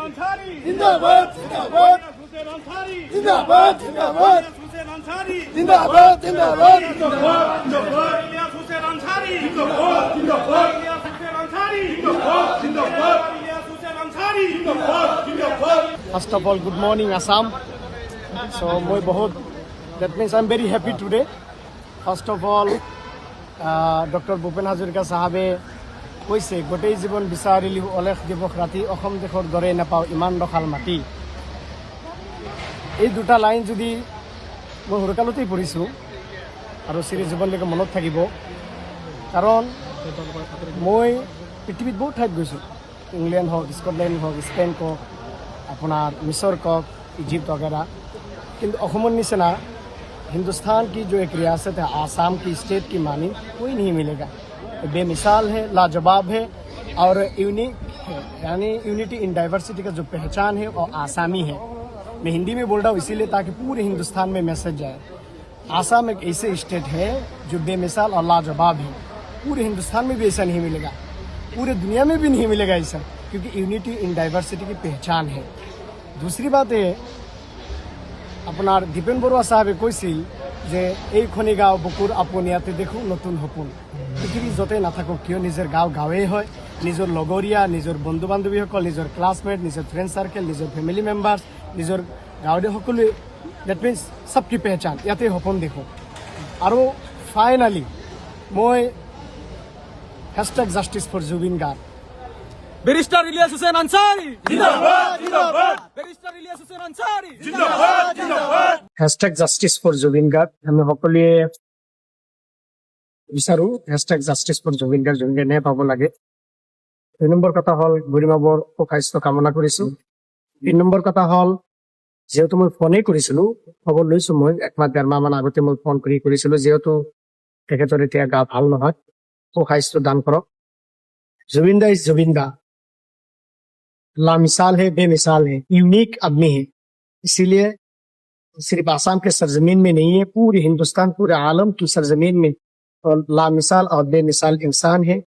अंसारी जिंदाबाद जिंदाबाद हुसैन अंसारी जिंदाबाद जिंदाबाद हुसैन अंसारी जिंदाबाद जिंदाबाद Ilyas Hussain Ansari Ilyas Hussain Ansari Ilyas Hussain Ansari First of all, good morning, Assam. So, that means I'm very happy today. First of all, Dr. Bhupen Hazarika Sahabe কৈছে গোটেই জীৱন বিচাৰিলিও অলেখ দিৱস ৰাতি অসম দেশৰ দৰে নাপাওঁ ইমান ৰখাল মাটি। এই দুটা লাইন যদি মই সৰুকালতেই পঢ়িছোঁ আৰু চিৰি জীৱনলৈকে মনত থাকিব, কাৰণ মই পৃথিৱীত বহুত ঠাইত গৈছোঁ, ইংলেণ্ড হওক, স্কটলেণ্ড হওক, স্পেইন হওক, আপোনাৰ मिस्र कप इजिप्ट वगैरह, किंतु अखमन निचना हिंदुस्तान की जो एक रियासत है, आसाम की स्टेट की मानी कोई नहीं मिलेगा। बेमिसाल है, लाजवाब है और यूनिक है, यानी यूनिटी इन डाइवर्सिटी का जो पहचान है वो आसामी है। मैं हिंदी में बोल रहा हूँ इसीलिए ताकि पूरे हिंदुस्तान में मैसेज जाए। आसाम एक ऐसे स्टेट है जो बेमिसाल और लाजवाब है, पूरे हिंदुस्तान में भी ऐसा नहीं मिलेगा, पूरे दुनिया में भी नहीं मिलेगा ऐसा, क्योंकि यूनिटी इन डाइवर्सिटी की पहचान है। दूसरी बात है अपना दीपेन बरुआ साहेबे কৈছিল যে এই খনি গাঁও বুকুৰ আপোনিয়াতে দেখো নতুন সপোন। পৃথিৱী য'তে নাথাকক কিয় নিজৰ গাঁও গাঁৱেই হয়, নিজৰ লগৰীয়া, নিজৰ বন্ধু বান্ধৱীসকল, নিজৰ ক্লাছমেট, নিজৰ ফ্ৰেণ্ড চাৰ্কেল, নিজৰ ফেমিলি মেম্বাৰ্ছ, নিজৰ গাঁৱৰে সকলোৱে, ডেট মিনছ চবকি পেহচান, ইয়াতে সপোন দেখো। আৰু ফাইনেলি মই #justice for Zubeen Garg, barrister Ilyas Hussain Ansari जिंदाबाद जिंदाबाद बैरिस्टर इलियास हुसैन अंसारी जिंदाबाद जिंदाबाद #জাষ্টিছ ফৰ জুবিন গাৰ্গ আমি সকলোৱে বিচাৰো। #জাষ্টিছ ফৰ জুবিন গাৰ্গ জুবিনে পাব লাগে। 2 নম্বৰ কথা হ'ল গৰিমাবৰ সুস্বাস্থ্য কামনা কৰিছো। 3 নম্বৰ কথা হ'ল যেহেতু মই ফোনেই কৰিছিলো, খবৰ লৈছো, মই 1 মাহ 1.5 মাহ মান আগতে মই ফোন কৰিছিলো, যেহেতু তেখেতৰ এতিয়া গা ভাল নহয়, সুস্বাস্থ্য দান কৰক। जुबिन दा इज जुबिन दा, लामिसाल है, बेमिसाल है, यूनिक आदमी है। इसीलिए सिर्फ आसाम के सरजमीन में नहीं है, पूरे हिंदुस्तान, पूरे आलम की सरजमीन में लामिसाल और बेमिसाल इंसान है।